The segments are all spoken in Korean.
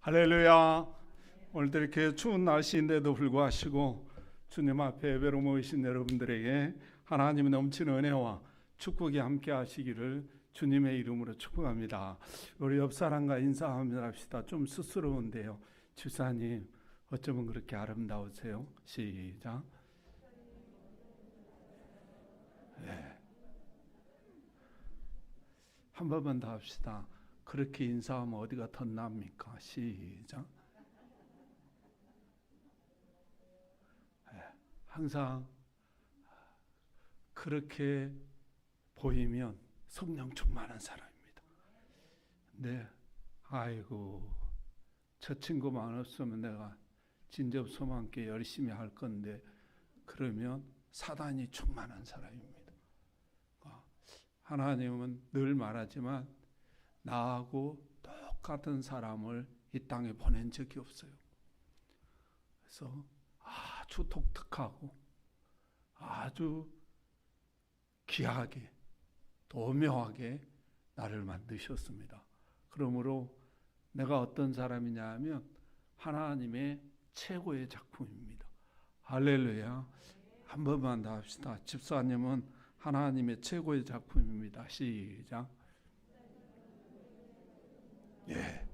할렐루야. 오늘도 이렇게 추운 날씨인데도 불구하고 주님 앞에 예배로 모이신 여러분들에게 하나님의 넘치는 은혜와 축복이 함께 하시기를 주님의 이름으로 축복합니다. 우리 옆 사람과 인사 한번 합시다. 좀 쑥스러운데요. 주사님 어쩌면 그렇게 아름다우세요? 시작. 네. 한 번만 더 합시다. 그렇게 인사하면 어디가 덧납니까? 시작. 항상 그렇게 보이면 성령 충만한 사람입니다. 네, 아이고 저 친구만 없으면 내가 진접소만 함께 열심히 할 건데 그러면 사단이 충만한 사람입니다. 하나님은 늘 말하지만 나하고 똑같은 사람을 이 땅에 보낸 적이 없어요. 그래서 아주 독특하고 아주 귀하게 도묘하게 나를 만드셨습니다. 그러므로 내가 어떤 사람이냐 하면 하나님의 최고의 작품입니다. 할렐루야. 한 번만 더 합시다. 집사님은 하나님의 최고의 작품입니다. 시작. 예,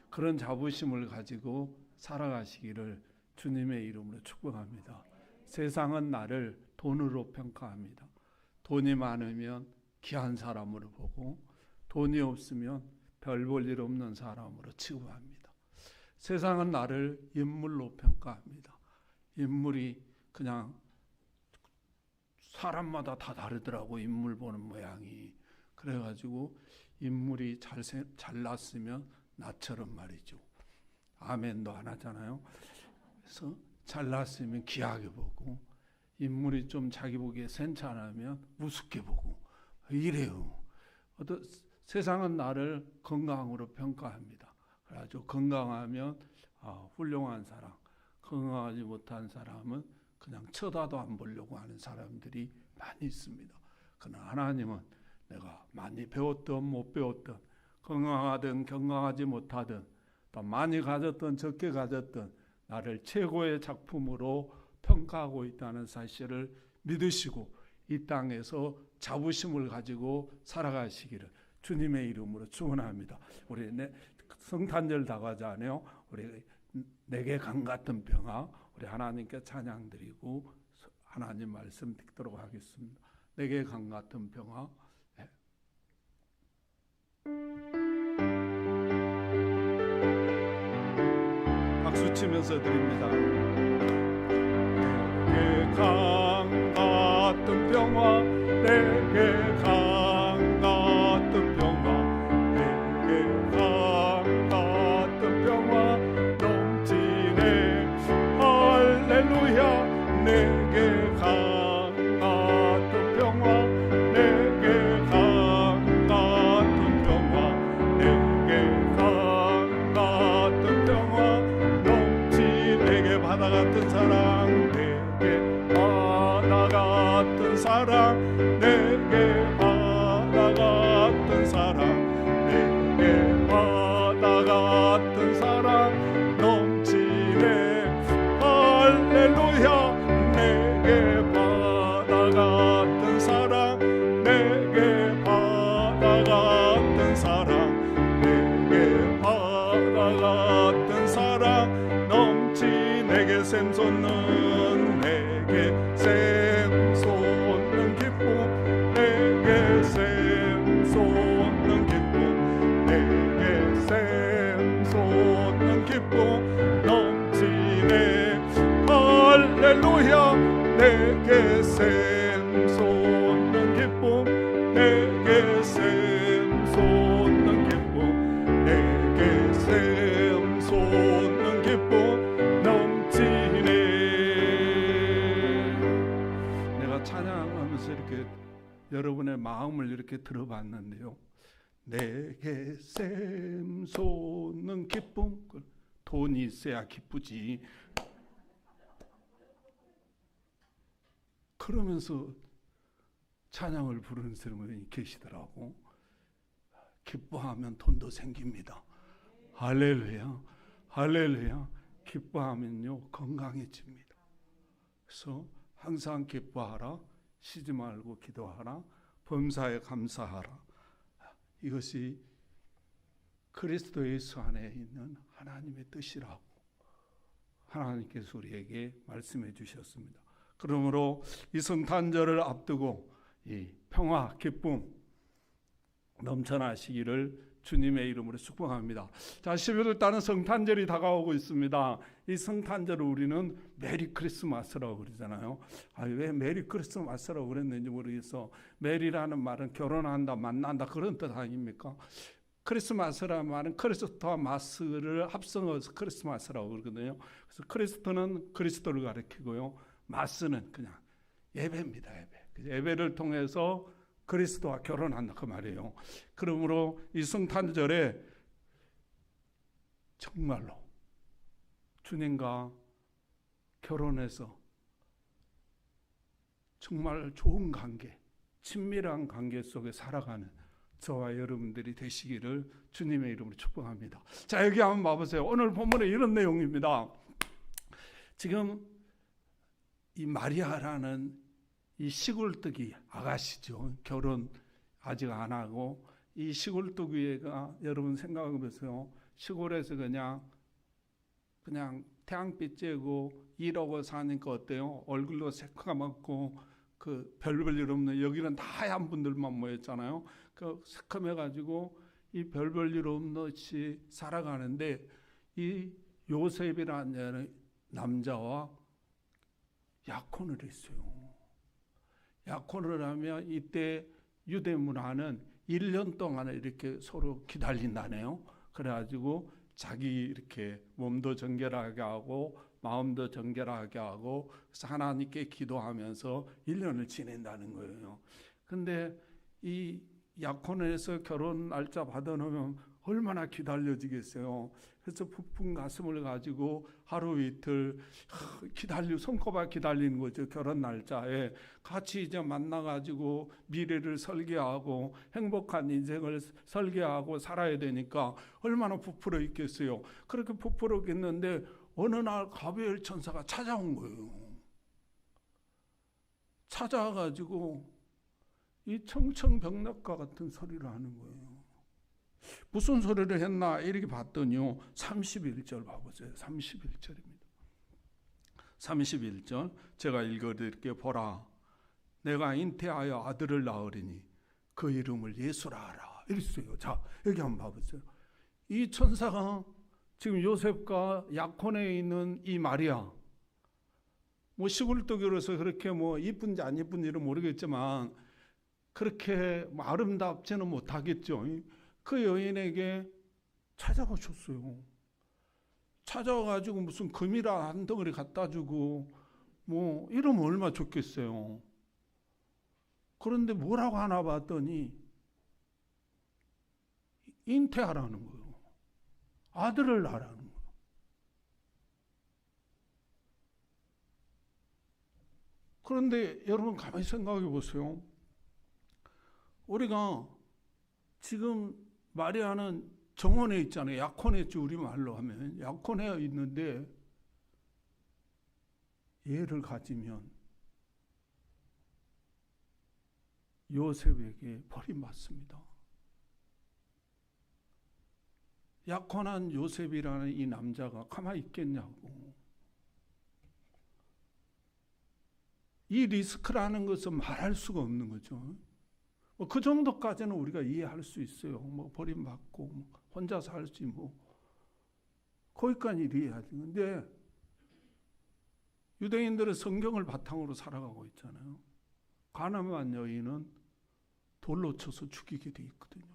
그런 자부심을 가지고 살아가시기를 주님의 이름으로 축복합니다. 세상은 나를 돈으로 평가합니다. 돈이 많으면 귀한 사람으로 보고 돈이 없으면 별 볼 일 없는 사람으로 취급합니다. 세상은 나를 인물로 평가합니다. 인물이 그냥 사람마다 다 다르더라고. 인물 보는 모양이. 그래가지고 인물이 잘났으면 나처럼 말이죠. 아멘도 안 하잖아요. 그래서 잘났으면 귀하게 보고 인물이 좀 자기 보기에 괜찮으면 우습게 보고 이래요. 세상은 나를 건강으로 평가합니다. 그래가지고 건강하면 훌륭한 사람, 건강하지 못한 사람은 그냥 쳐다도 안 보려고 하는 사람들이 많이 있습니다. 그러나 하나님은 내가 많이 배웠든 못 배웠든 건강하든 건강하지 못하든 또 많이 가졌든 적게 가졌든 나를 최고의 작품으로 평가하고 있다는 사실을 믿으시고 이 땅에서 자부심을 가지고 살아가시기를 주님의 이름으로 축원합니다. 우리 성탄절 다가오잖아요. 우리 내게 강 같은 평화 우리 하나님께 찬양드리고 하나님 말씀 듣도록 하겠습니다. 내게 강 같은 평화. 박수 치면서 드립니다. 내게 강 같은 평화, 내게 강 같은 평화, 내게 강 같은 평화 넘치네. 할렐루야. 내게 강 같은 평화, 내게 강 같은 평화, 내게 강 같은 평화 내게 바다 같은 사랑, 내게 바다 같은 사랑, 내게 바다 같은 사랑, 내게 바다 같은 사랑 넘치네. 할렐루야. 내게 바다 같은 사랑, 내게 바다 같은 사랑, 내게 바다 같은 사랑 넘치. 내게 샘솟는, 내게 샘솟는 기쁨, 내게 샘솟는 기쁨, 내게 샘솟는 기쁨 넘치네. 할렐루야. 내게 샘솟는 기쁨, 내게 샘솟는 기쁨, 내게 샘솟는 기쁨 넘치네. 내가 찬양하면서 이렇게 여러분의 마음을 이렇게 들어봤는데요. 내게 샘솟는 기쁨. 돈이 있어야 기쁘지. 그러면서 찬양을 부르는 사람이 계시더라고. 기뻐하면 돈도 생깁니다. 할렐루야. 할렐루야. 기뻐하면요 건강해집니다. 그래서 항상 기뻐하라, 쉬지 말고 기도하라, 범사에 감사하라. 이것이 그리스도 예수 안에 있는 하나님의 뜻이라고 하나님께서 우리에게 말씀해 주셨습니다. 그러므로 이 성탄절을 앞두고 이 평화, 기쁨 넘쳐나시기를 주님의 이름으로 축복합니다. 자, 12월 달은 성탄절이 다가오고 있습니다. 이 성탄절을 우리는 메리 크리스마스라고 그러잖아요. 왜 메리 크리스마스라고 그랬는지 모르겠어. 메리라는 말은 결혼한다, 만난다 그런 뜻 아닙니까? 크리스마스라는 말은 크리스토와 마스를 합성해서 크리스마스라고 그러거든요. 그래서 크리스토는 그리스도를 가리키고요. 마스는 그냥 예배입니다. 예배를 통해서 그리스도와 결혼한다 그 말이에요. 그러므로 이 성탄절에 정말로 주님과 결혼해서 정말 좋은 관계, 친밀한 관계 속에 살아가는 저와 여러분들이 되시기를 주님의 이름으로 축복합니다. 자, 여기 한번 봐보세요. 오늘 본문에 이런 내용입니다. 지금 이 마리아라는 이 시골뜨기 아가씨죠. 결혼 아직 안 하고 이 시골뜨기가 여러분 생각해보세요. 시골에서 그냥 태양빛 쬐고 일하고 사니까 어때요? 얼굴도 새카맣고 그 별볼 없는 여기는 다 하얀 분들만 모였잖아요. 그 새카매가지고 이 별볼 없이 살아가는데 이 요셉이라는 남자와 약혼을 했어요. 약혼을 하면 이때 유대 문화는 1년 동안 이렇게 서로 기다린다네요. 그래가지고 자기 이렇게 몸도 정결하게 하고 마음도 정결하게 하고 그래서 하나님께 기도하면서 1년을 지낸다는 거예요. 근데 이 약혼을 해서 결혼 날짜 받아놓으면 얼마나 기다려지겠어요. 그래서 부푼 가슴을 가지고 하루 이틀 손꼽아 기다리는 거죠. 결혼 날짜에 같이 이제 만나가지고 미래를 설계하고 행복한 인생을 설계하고 살아야 되니까 얼마나 부풀어 있겠어요. 그렇게 부풀어 있는데 어느 날 가브리엘 천사가 찾아온 거예요. 찾아와가지고 이 청청병력과 같은 소리를 하는 거예요. 무슨 소리를 했나 이렇게 봤더니요 31절 봐보세요. 31절입니다. 31절 제가 읽어드릴게요. 보라 내가 잉태하여 아들을 낳으리니 그 이름을 예수라 하라 이랬어요. 자, 여기 한번 봐보세요. 이 천사가 지금 요셉과 약혼에 있는 이 마리아 뭐 시골뜨기로서 그렇게 뭐 이쁜지 안 이쁜지는 모르겠지만 그렇게 아름답지는 못하겠죠. 그 여인에게 찾아오셨어요. 찾아와가지고 무슨 금이라 한 덩어리 갖다 주고 뭐 이러면 얼마나 좋겠어요. 그런데 뭐라고 하나 봤더니 잉태하라는 거예요. 아들을 낳으라는 거예요. 그런데 여러분 가만히 생각해 보세요. 우리가 지금 마리아는 정원에 있잖아요. 약혼했죠. 우리말로 하면 약혼해 있는데 얘를 가지면 요셉에게 버림받습니다. 약혼한 요셉이라는 이 남자가 가만히 있겠냐고. 이 리스크라는 것은 말할 수가 없는 거죠. 그 정도까지는 우리가 이해할 수 있어요. 뭐 버림받고 뭐 혼자 살지 뭐 거기까지 이해하지. 근데 유대인들은 성경을 바탕으로 살아가고 있잖아요. 가늠한 여인은 돌로 쳐서 죽이게 돼 있거든요.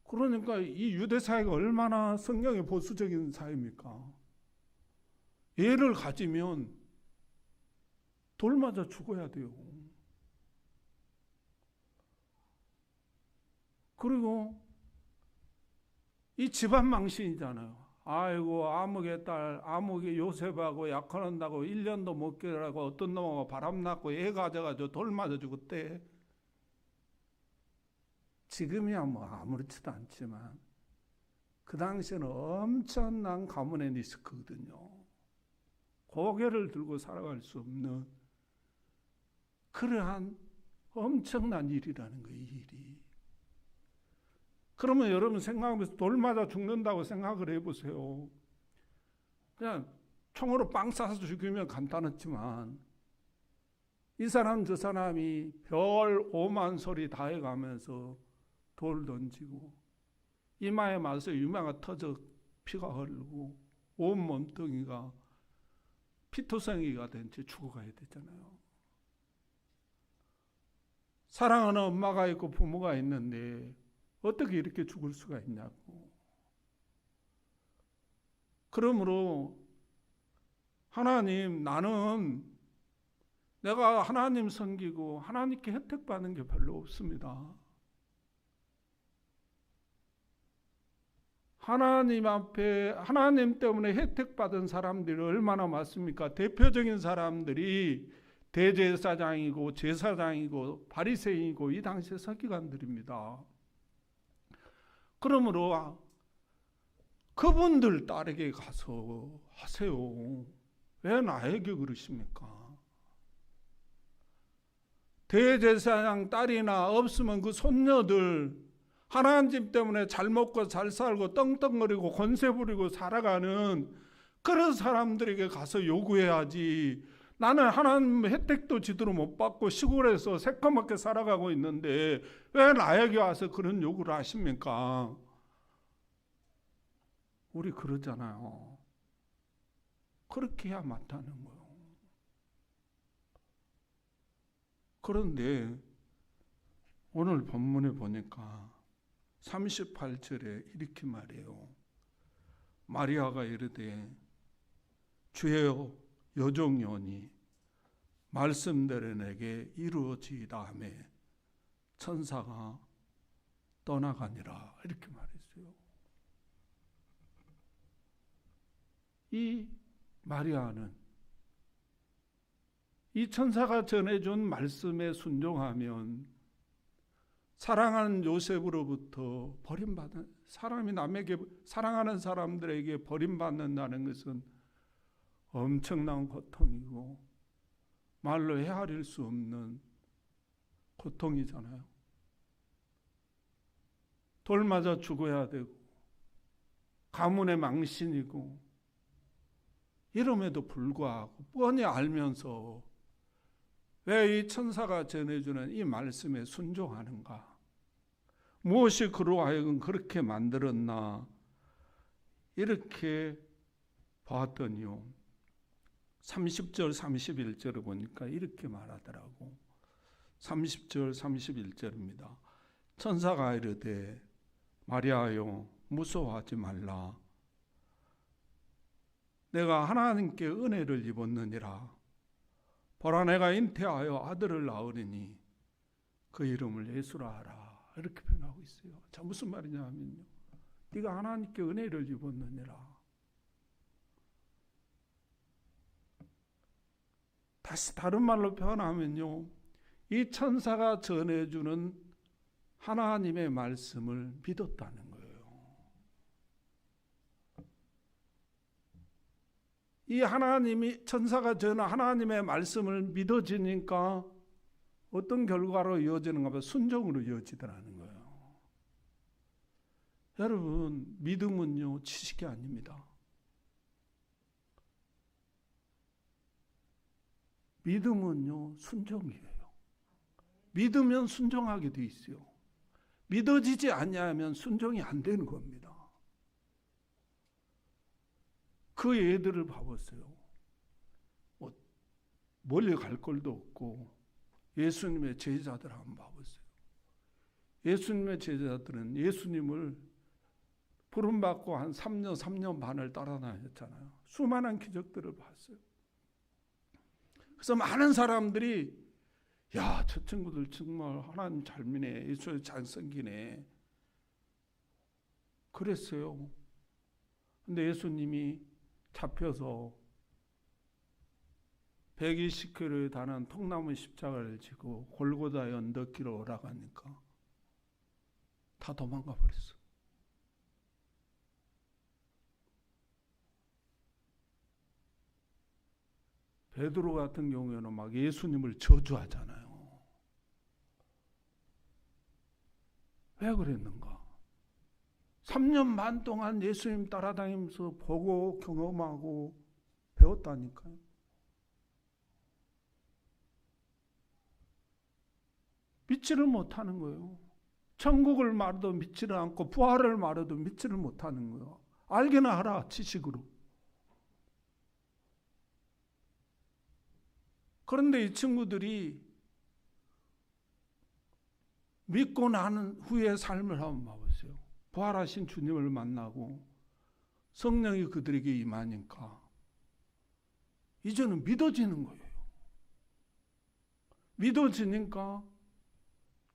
그러니까 이 유대 사회가 얼마나 성경의 보수적인 사회입니까? 얘를 가지면 돌 맞아 죽어야 돼요. 그리고 이 집안 망신이잖아요. 아이고 아무개 딸 아무개 요셉하고 약혼한다고 1년도 못 결하고 어떤 놈하고 바람났고 애 가져가지고 돌 맞아 죽었대. 지금이야 뭐 아무렇지도 않지만 그 당시에는 엄청난 가문의 리스크거든요. 고개를 들고 살아갈 수 없는 그러한 엄청난 일이라는 거예요. 이 일이. 그러면 여러분 생각하면서 돌 맞아 죽는다고 생각을 해보세요. 그냥 총으로 빵 쏴서 죽이면 간단했지만 이 사람 저 사람이 별 오만 소리 다 해가면서 돌 던지고 이마에 맞아서 이마가 터져 피가 흐르고 온 몸뚱이가 피투성이가 된 채 죽어가야 되잖아요. 사랑하는 엄마가 있고 부모가 있는데 어떻게 이렇게 죽을 수가 있냐고. 그러므로 하나님, 나는 내가 하나님 섬기고 하나님께 혜택 받는 게 별로 없습니다. 하나님 앞에 하나님 때문에 혜택 받은 사람들이 얼마나 많습니까? 대표적인 사람들이 대제사장이고 제사장이고 바리새인이고 이 당시의 서기관들입니다. 그러므로 그분들 딸에게 가서 하세요. 왜 나에게 그러십니까? 대제사장 딸이나 없으면 그 손녀들 하나님 때문에 잘 먹고 잘 살고 떵떵거리고 권세 부리고 살아가는 그런 사람들에게 가서 요구해야지. 나는 하나님 혜택도 제대로 못 받고 시골에서 새까맣게 살아가고 있는데 왜 나에게 와서 그런 요구를 하십니까? 우리 그러잖아요. 그렇게 해야 맞다는 거예요. 그런데 오늘 본문에 보니까 38절에 이렇게 말해요. 마리아가 이르되 주여 여종이오니 말씀대로 내게 이루어지이다 하매 천사가 떠나가니라 이렇게 말했어요. 이 마리아는 이 천사가 전해준 말씀에 순종하면 사랑하는 요셉으로부터 버림받은 사람이 남에게 사랑하는 사람들에게 버림받는다는 것은 엄청난 고통이고 말로 헤아릴 수 없는 고통이잖아요. 돌 맞아 죽어야 되고 가문의 망신이고 이름에도 불구하고 뻔히 알면서 왜 이 천사가 전해주는 이 말씀에 순종하는가? 무엇이 그로 하여금 그렇게 만들었나? 이렇게 봤더니요. 30절 31절을 보니까 이렇게 말하더라고. 30절 31절입니다. 천사가 이르되 마리아여 무서워하지 말라. 내가 하나님께 은혜를 입었느니라. 보라 내가 잉태하여 아들을 낳으리니 그 이름을 예수라 하라. 이렇게 표현하고 있어요. 자, 무슨 말이냐 하면요. 네가 하나님께 은혜를 입었느니라. 다시 다른 말로 표현하면요. 이 천사가 전해주는 하나님의 말씀을 믿었다는 거예요. 이 하나님이 천사가 전한 하나님의 말씀을 믿어지니까 어떤 결과로 이어지는가 봐 순종으로 이어지더라는 거예요. 여러분 믿음은요 지식이 아닙니다. 믿음은요 순종이에요. 믿으면 순종하게 돼 있어요. 믿어지지 않냐면 순종이 안 되는 겁니다. 그 애들을 봐보세요. 멀리 갈 걸도 없고 예수님의 제자들 한번 봐보세요. 예수님의 제자들은 예수님을 부름받고 한 3년 반을 따라다녔잖아요. 수많은 기적들을 봤어요. 그래서 많은 사람들이 야, 저 친구들 정말 하나님 잘 미네. 예수 잘 섬기네. 그랬어요. 근데 예수님이 잡혀서 120km에 달하는 통나무 십자가를 지고 골고다의 언덕길을 올라가니까 다 도망가 버렸어. 베드로 같은 경우에는 막 예수님을 저주하잖아요. 왜 그랬는가? 3년 반 동안 예수님 따라다니면서 보고 경험하고 배웠다니까요. 믿지를 못하는 거예요. 천국을 말해도 믿지를 않고 부활을 말해도 믿지를 못하는 거예요. 알기나 하라, 지식으로. 그런데 이 친구들이 믿고 난 후의 삶을 한번 봐보세요. 부활하신 주님을 만나고 성령이 그들에게 임하니까 이제는 믿어지는 거예요. 믿어지니까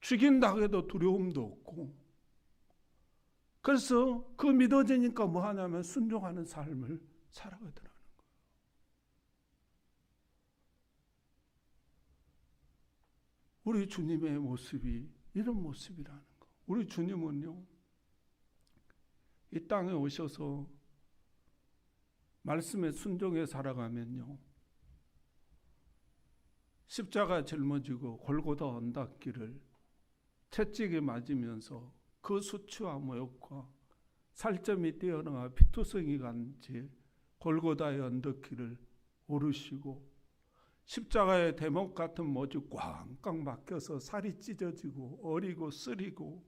죽인다고 해도 두려움도 없고, 그래서 그 믿어지니까 뭐 하냐면 순종하는 삶을 살아가더라는 거예요. 우리 주님의 모습이 이런 모습이라는 거. 우리 주님은요, 이 땅에 오셔서 말씀에 순종해 살아가면요, 십자가 짊어지고 골고다 언덕길을 채찍에 맞으면서 그 수치와 모욕과 살점이 뛰어나가 피투성이 간지 골고다의 언덕길을 오르시고 십자가의 대목 같은 못이 꽝꽝 막혀서 살이 찢어지고 어리고 쓰리고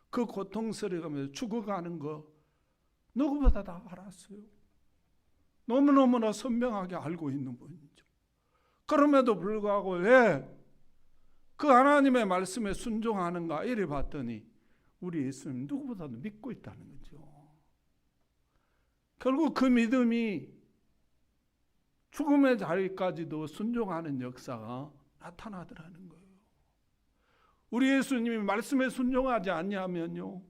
그 고통스러워가면서 죽어가는 거 누구보다 다 알았어요. 너무너무나 선명하게 알고 있는 분이죠. 그럼에도 불구하고 왜 그 하나님의 말씀에 순종하는가 이래 봤더니 우리 예수님 누구보다도 믿고 있다는 거죠. 결국 그 믿음이 죽음의 자리까지도 순종하는 역사가 나타나더라는 거예요. 우리 예수님이 말씀에 순종하지 않냐면요,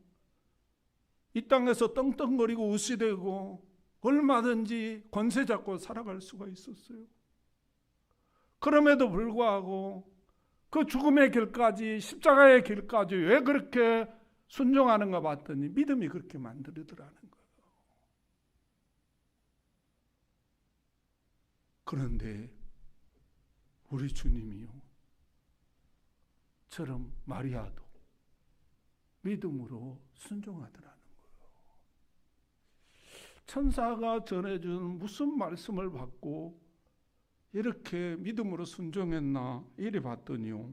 이 땅에서 떵떵거리고 우시되고 얼마든지 권세 잡고 살아갈 수가 있었어요. 그럼에도 불구하고 그 죽음의 길까지, 십자가의 길까지 왜 그렇게 순종하는가 봤더니 믿음이 그렇게 만들더라는 거예요. 그런데 우리 주님이요, 처럼 마리아도 믿음으로 순종하더라는 거예요. 천사가 전해준 무슨 말씀을 받고 이렇게 믿음으로 순종했나 이래 봤더니요,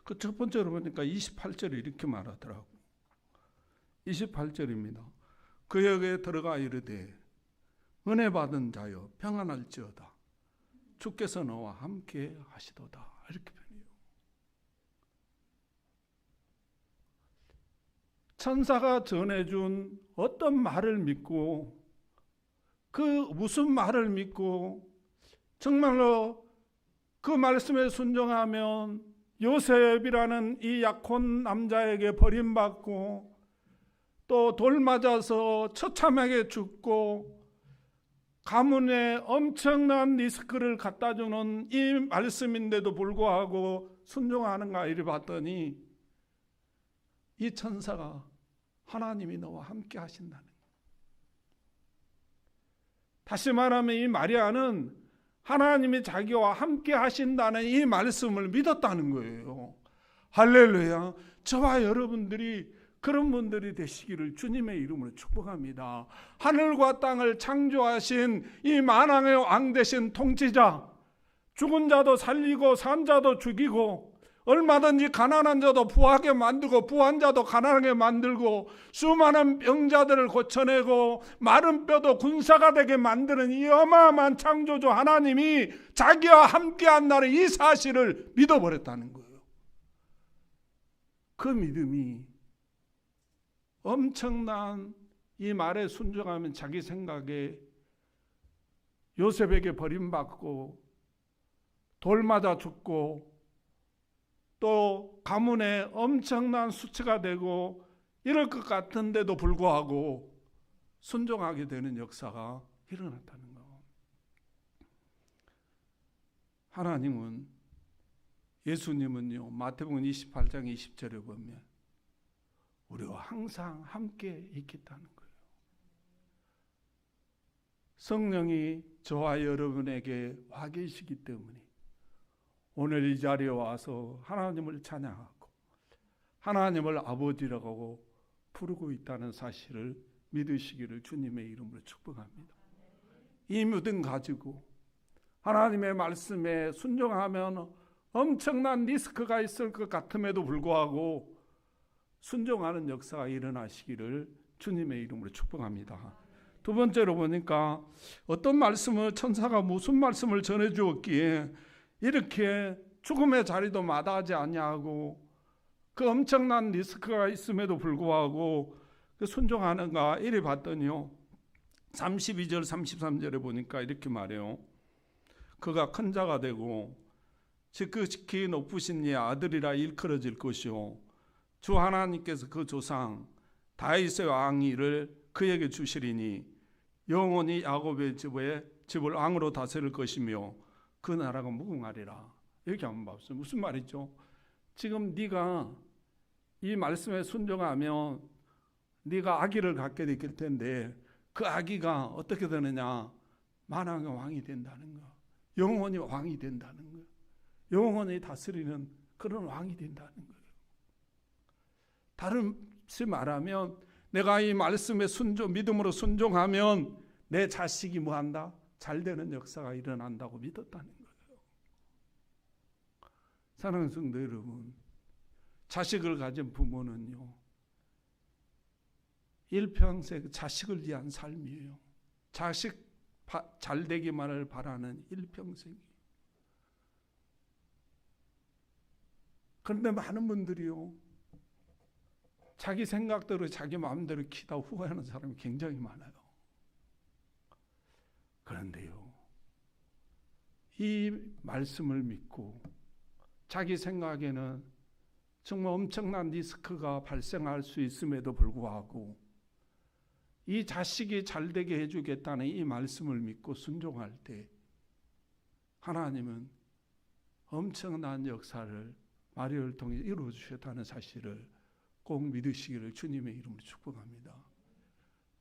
그 첫 번째로 보니까 28절에 이렇게 말하더라고요. 28절입니다. 그에게 들어가 이르되 은혜 받은 자여 평안할지어다 주께서 너와 함께 하시도다, 이렇게 표현해요. 천사가 전해준 어떤 말을 믿고, 그 무슨 말을 믿고 정말로 그 말씀에 순종하면 요셉이라는 이 약혼 남자에게 버림받고 또 돌 맞아서 처참하게 죽고 가문에 엄청난 리스크를 갖다주는 이 말씀인데도 불구하고 순종하는가 이래 봤더니 이 천사가 하나님이 너와 함께 하신다는 거예요. 다시 말하면 이 마리아는 하나님이 자기와 함께 하신다는 이 말씀을 믿었다는 거예요. 할렐루야. 저와 여러분들이 그런 분들이 되시기를 주님의 이름으로 축복합니다. 하늘과 땅을 창조하신 이 만왕의 왕 되신 통치자, 죽은 자도 살리고 산 자도 죽이고 얼마든지 가난한 자도 부하게 만들고 부한 자도 가난하게 만들고 수많은 병자들을 고쳐내고 마른 뼈도 군사가 되게 만드는 이 어마어마한 창조주 하나님이 자기와 함께한다는 이 사실을 믿어버렸다는 거예요. 그 믿음이 엄청난 이 말에 순종하면 자기 생각에 요셉에게 버림받고 돌 맞아 죽고 또 가문에 엄청난 수치가 되고 이럴 것 같은데도 불구하고 순종하게 되는 역사가 일어났다는 거. 하나님은, 예수님은요, 마태복음 28장 20절에 보면 우리와 항상 함께 있겠다는 거예요. 성령이 저와 여러분에게 와 계시기 때문에 오늘 이 자리에 와서 하나님을 찬양하고 하나님을 아버지라고 부르고 있다는 사실을 믿으시기를 주님의 이름으로 축복합니다. 이 믿음 가지고 하나님의 말씀에 순종하면 엄청난 리스크가 있을 것 같음에도 불구하고 순종하는 역사가 일어나시기를 주님의 이름으로 축복합니다. 두 번째로 보니까 어떤 말씀을 천사가 무슨 말씀을 전해 주었기에 이렇게 죽음의 자리도 마다하지 아니하고 그 엄청난 리스크가 있음에도 불구하고 그 순종하는가 이래 봤더니요 32절 33절에 보니까 이렇게 말해요. 그가 큰 자가 되고 지극히 높으신 이의 아들이라 일컬어질 것이요 주 하나님께서 그 조상 다윗의 왕위를 그에게 주시리니 영원히 야곱의 집을 왕으로 다스릴 것이며 그 나라가 무궁하리라. 이렇게 한번 봐보세요. 무슨 말이죠? 지금 네가 이 말씀에 순종하면 네가 아기를 갖게 될 텐데 그 아기가 어떻게 되느냐? 만왕의 왕이 된다는 거. 영원히 왕이 된다는 거. 영원히 다스리는 그런 왕이 된다는 거예요. 다시 말하면 내가 이 말씀에 믿음으로 순종하면 내 자식이 뭐한다? 잘 되는 역사가 일어난다고 믿었다는 거예요. 사랑하는 성도 여러분, 자식을 가진 부모는요 일평생 자식을 위한 삶이에요. 자식 잘 되기만을 바라는 일평생이에요. 그런데 많은 분들이요 자기 생각대로 자기 마음대로 키다 후회하는 사람이 굉장히 많아요. 그런데요 이 말씀을 믿고 자기 생각에는 정말 엄청난 리스크가 발생할 수 있음에도 불구하고 이 자식이 잘되게 해주겠다는 이 말씀을 믿고 순종할 때 하나님은 엄청난 역사를 마리아를 통해 이루어 주셨다는 사실을 꼭 믿으시기를 주님의 이름으로 축복합니다.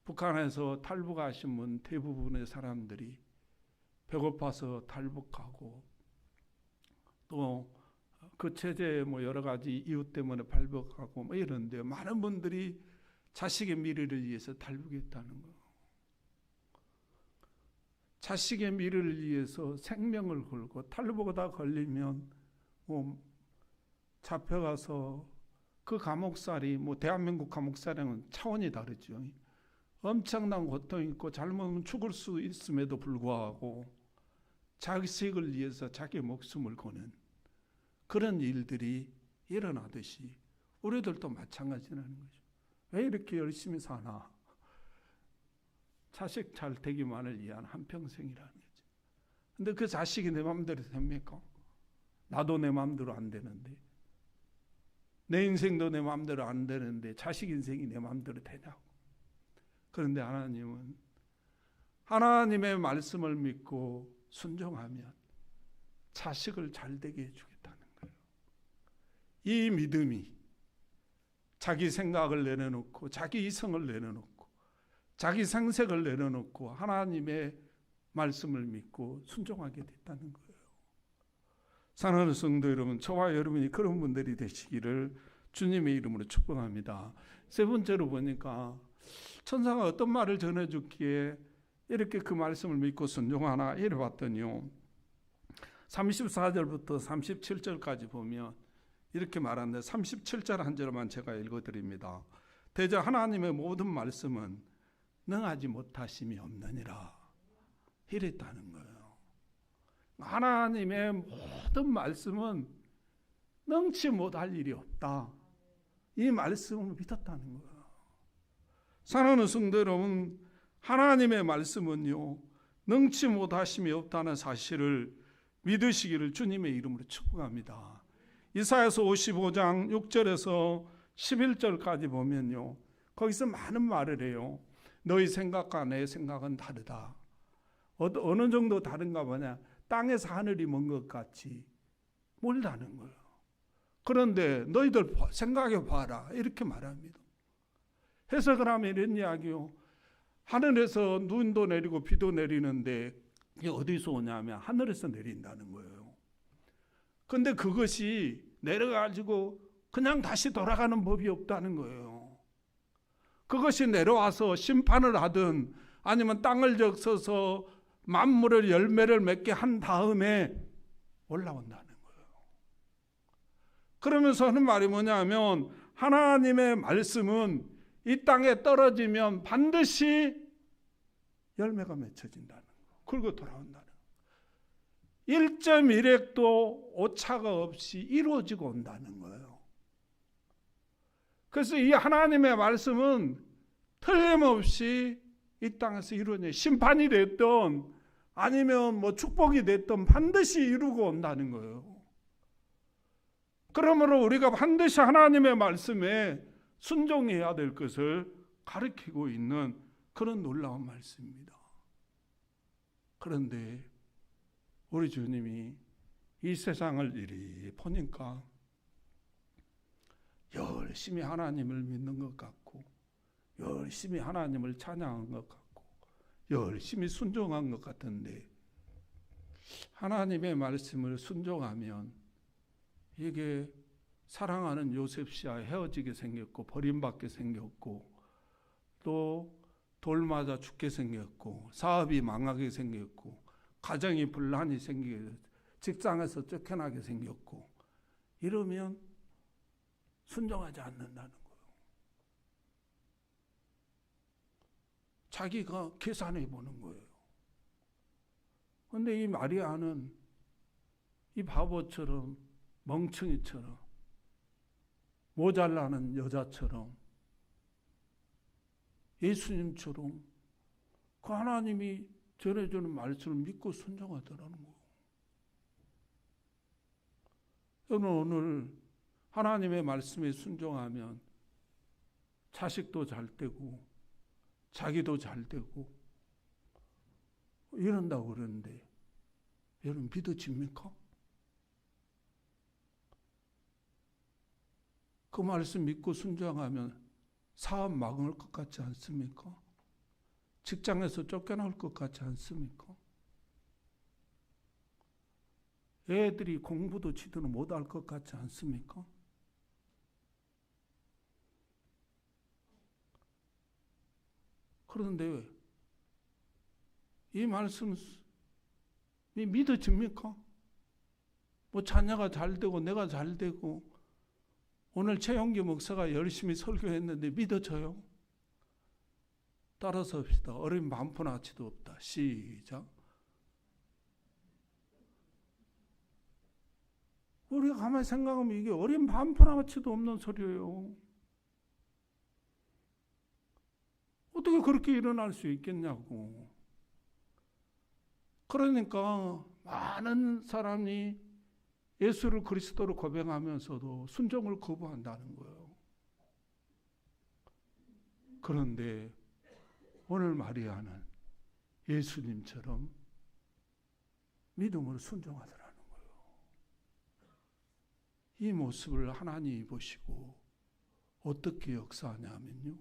북한에서 탈북하신 분 대부분의 사람들이 배고파서 탈북하고 또 그 체제의 여러 가지 이유 때문에 발복하고 이런데 많은 분들이 자식의 미래를 위해서 탈북했다는 거. 자식의 미래를 위해서 생명을 걸고 탈북하다 걸리면 잡혀가서 그 감옥살이 대한민국 감옥살이랑은 차원이 다르죠. 엄청난 고통이 있고 잘못하면 죽을 수 있음에도 불구하고 자식을 위해서 자기 목숨을 거는 그런 일들이 일어나듯이 우리들도 마찬가지라는 거죠. 왜 이렇게 열심히 사나? 자식 잘 되기만을 위한 한평생이라는 거죠. 근데 그 자식이 내 마음대로 됩니까? 나도 내 마음대로 안 되는데 내 인생도 내 마음대로 안 되는데 자식 인생이 내 마음대로 되냐고. 그런데 하나님은 하나님의 말씀을 믿고 순종하면 자식을 잘 되게 해주겠다는 거예요. 이 믿음이 자기 생각을 내려놓고 자기 이성을 내려놓고 자기 생색을 내려놓고 하나님의 말씀을 믿고 순종하게 됐다는 거예요. 사랑하는 성도 여러분, 저와 여러분이 그런 분들이 되시기를 주님의 이름으로 축복합니다. 세 번째로 보니까 천사가 어떤 말을 전해줬기에 이렇게 그 말씀을 믿고 순종하나 이래 봤더니요 34절부터 37절까지 보면 이렇게 말하는데 37절 한 절만 제가 읽어드립니다. 대저 하나님의 모든 말씀은 능하지 못하심이 없느니라 이랬다는 거예요. 하나님의 모든 말씀은 능치 못할 일이 없다. 이 말씀을 믿었다는 거예요. 사랑하는 성도 여러분, 하나님의 말씀은요 능치 못하심이 없다는 사실을 믿으시기를 주님의 이름으로 축복합니다. 이사야서 55장 6절에서 11절까지 보면요 거기서 많은 말을 해요. 너희 생각과 내 생각은 다르다. 어느 정도 다른가 보냐, 땅에서 하늘이 먼 것 같이 멀다는 거예요. 그런데 너희들 생각해 봐라 이렇게 말합니다. 해석을 하면 이런 이야기요, 하늘에서 눈도 내리고 비도 내리는데 이게 어디서 오냐면 하늘에서 내린다는 거예요. 근데 그것이 내려가지고 그냥 다시 돌아가는 법이 없다는 거예요. 그것이 내려와서 심판을 하든 아니면 땅을 적셔서 만물의 열매를 맺게 한 다음에 올라온다는 거예요. 그러면서 하는 말이 뭐냐면 하나님의 말씀은 이 땅에 떨어지면 반드시 열매가 맺혀진다는 거예요. 그리고 돌아온다는 거예요. 1.1획도 오차가 없이 이루어지고 온다는 거예요. 그래서 이 하나님의 말씀은 틀림없이 이 땅에서 이루어져요. 심판이 됐든 아니면 뭐 축복이 됐든 반드시 이루고 온다는 거예요. 그러므로 우리가 반드시 하나님의 말씀에 순종해야 될 것을 가르치고 있는 그런 놀라운 말씀입니다. 그런데 우리 주님이 이 세상을 이리 보니까 열심히 하나님을 믿는 것 같고 열심히 하나님을 찬양한 것 같고 열심히 순종한 것 같은데 하나님의 말씀을 순종하면 이게 사랑하는 요셉 씨와 헤어지게 생겼고 버림받게 생겼고 또 돌 맞아 죽게 생겼고 사업이 망하게 생겼고 가정이 분란이 생기게 직장에서 쫓겨나게 생겼고 이러면 순종하지 않는다는 거예요. 자기가 계산해 보는 거예요. 그런데 이 마리아는 이 바보처럼 멍청이처럼 모자라는 여자처럼 예수님처럼 그 하나님이 전해주는 말씀을 믿고 순종하더라는 거예요. 여러분 오늘 하나님의 말씀에 순종하면 자식도 잘 되고 자기도 잘 되고 이런다고 그러는데 여러분 믿어집니까? 그 말씀 믿고 순종하면 사업 막을 것 같지 않습니까? 직장에서 쫓겨나올 것 같지 않습니까? 애들이 공부도 제대로 못할 것 같지 않습니까? 그런데 이 말씀이 믿어집니까? 뭐 자녀가 잘 되고 내가 잘 되고 오늘 최영기 목사가 열심히 설교했는데 믿어져요? 따라서 합시다. 어린 반푼아치도 없다. 시작. 우리가 가만히 생각하면 이게 어린 반푼아치도 없는 소리예요. 어떻게 그렇게 일어날 수 있겠냐고. 그러니까 많은 사람이 예수를 그리스도로 고백하면서도 순종을 거부한다는 거예요. 그런데 오늘 마리아는 예수님처럼 믿음으로 순종하더라는 거예요. 이 모습을 하나님이 보시고 어떻게 역사하냐면요.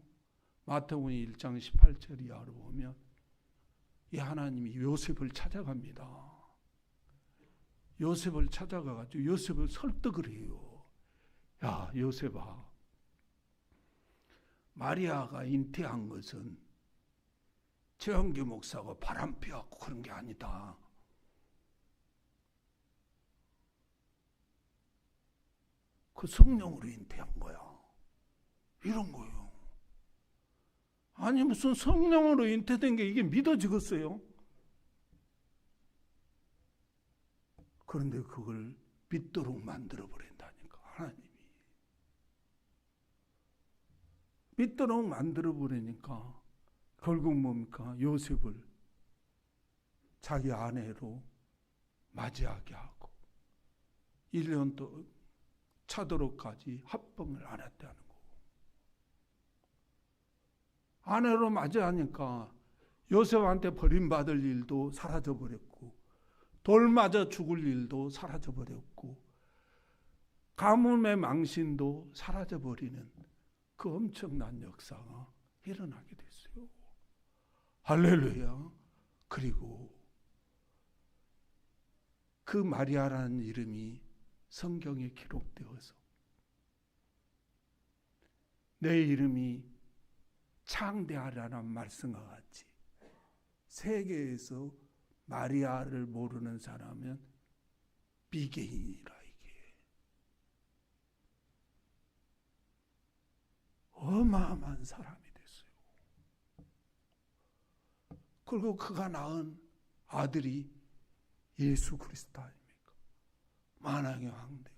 마태복음 1장 18절 이하로 보면 이 하나님이 요셉을 찾아갑니다. 요셉을 찾아가가지고 요셉을 설득을 해요. 야, 요셉아, 마리아가 잉태한 것은 최영기 목사가 바람 피웠고 그런 게 아니다. 그 성령으로 잉태한 거야. 이런 거예요. 아니 무슨 성령으로 잉태된 게 이게 믿어지겠어요? 그런데 그걸 믿도록 만들어 버린다니까 하나님이. 믿도록 만들어 버리니까 결국 뭡니까? 요셉을 자기 아내로 맞이하게 하고 1년 또 차도록까지 합병을 안 했다는 거고. 아내로 맞이하니까 요셉한테 버림받을 일도 사라져버렸고 돌 맞아 죽을 일도 사라져버렸고 가뭄의 망신도 사라져버리는 그 엄청난 역사가 일어나게 됐어요. 할렐루야. 그리고 그 마리아라는 이름이 성경에 기록되어서 내 이름이 창대하라는 말씀과 같이 세계에서 마리아를 모르는 사람은 비개인이라. 이게 어마어마한 사람이 됐어요. 그리고 그가 낳은 아들이 예수 그리스도 아닙니까? 만왕의 왕되고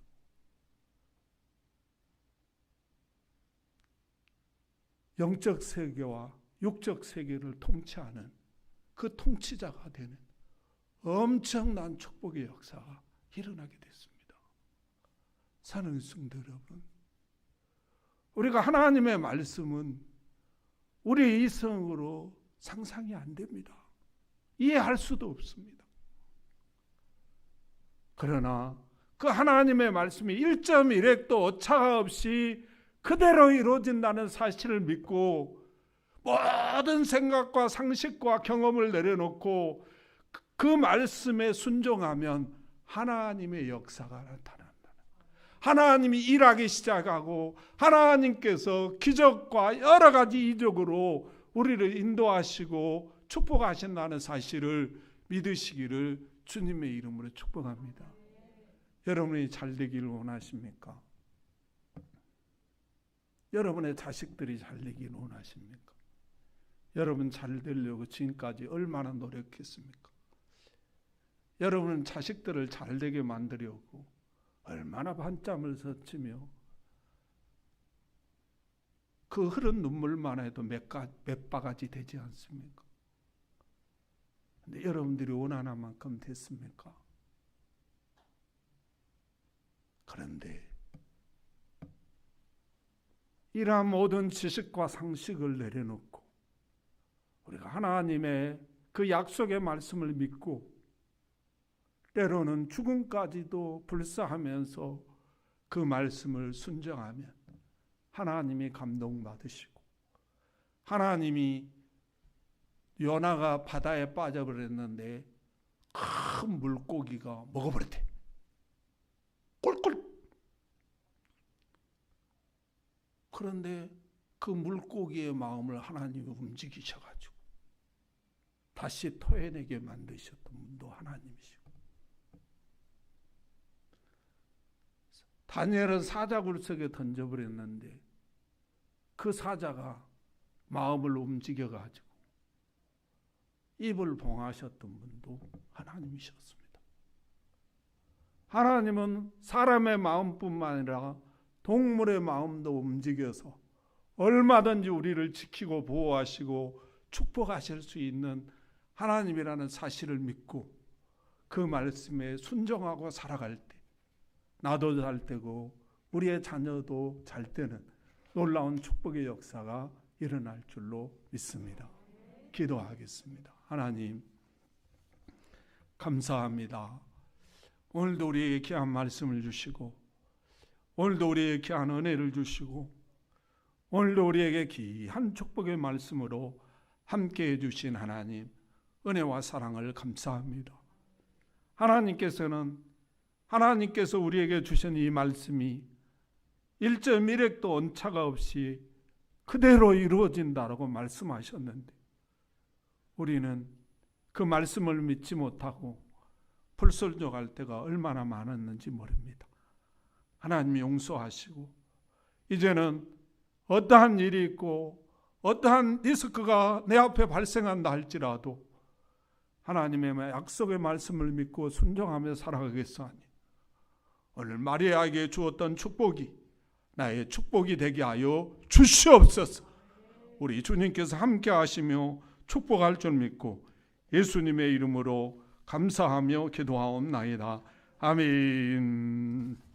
영적 세계와 육적 세계를 통치하는 그 통치자가 되는 엄청난 축복의 역사가 일어나게 됐습니다. 사랑하는 성도 여러분, 우리가 하나님의 말씀은 우리의 이성으로 상상이 안 됩니다. 이해할 수도 없습니다. 그러나 그 하나님의 말씀이 1.1획도 오차가 없이 그대로 이루어진다는 사실을 믿고 모든 생각과 상식과 경험을 내려놓고 그 말씀에 순종하면 하나님의 역사가 나타난다. 하나님이 일하기 시작하고 하나님께서 기적과 여러 가지 이적으로 우리를 인도하시고 축복하신다는 사실을 믿으시기를 주님의 이름으로 축복합니다. 여러분이 잘 되기를 원하십니까? 여러분의 자식들이 잘 되기를 원하십니까? 여러분 잘 되려고 지금까지 얼마나 노력했습니까? 여러분은 자식들을 잘 되게 만들려고 얼마나 밤잠을 샜으며 그 흐른 눈물만 해도 몇 바가지 되지 않습니까? 근데 여러분들이 원하는 만큼 됐습니까? 그런데 이러한 모든 지식과 상식을 내려놓고 우리가 하나님의 그 약속의 말씀을 믿고 때로는 죽음까지도 불사하면서 그 말씀을 순종하면 하나님이 감동받으시고 하나님이 요나가 바다에 빠져버렸는데 큰 물고기가 먹어버렸대. 꿀꿀. 그런데 그 물고기의 마음을 하나님이 움직이셔가지고 다시 토해내게 만드셨던 분도 하나님이시고 다니엘은 사자굴 속에 던져버렸는데 그 사자가 마음을 움직여가지고 입을 봉하셨던 분도 하나님이셨습니다. 하나님은 사람의 마음뿐만 아니라 동물의 마음도 움직여서 얼마든지 우리를 지키고 보호하시고 축복하실 수 있는 하나님이라는 사실을 믿고 그 말씀에 순종하고 살아갈 때 나도 잘 되고 우리의 자녀도 잘 되는 놀라운 축복의 역사가 일어날 줄로 믿습니다. 기도하겠습니다. 하나님 감사합니다. 오늘도 우리에게 귀한 말씀을 주시고 오늘도 우리에게 귀한 은혜를 주시고 오늘도 우리에게 귀한 축복의 말씀으로 함께해 주신 하나님 은혜와 사랑을 감사합니다. 하나님께서 우리에게 주신 이 말씀이 1.1획도 온차가 없이 그대로 이루어진다라고 말씀하셨는데 우리는 그 말씀을 믿지 못하고 불순종할 때가 얼마나 많았는지 모릅니다. 하나님 용서하시고 이제는 어떠한 일이 있고 어떠한 리스크가 내 앞에 발생한다 할지라도 하나님의 약속의 말씀을 믿고 순종하며 살아가겠사오니 오늘 마리아에게 주었던 축복이 나의 축복이 되게 하여 주시옵소서. 우리 주님께서 함께 하시며 축복할 줄 믿고 예수님의 이름으로 감사하며 기도하옵나이다. 아멘.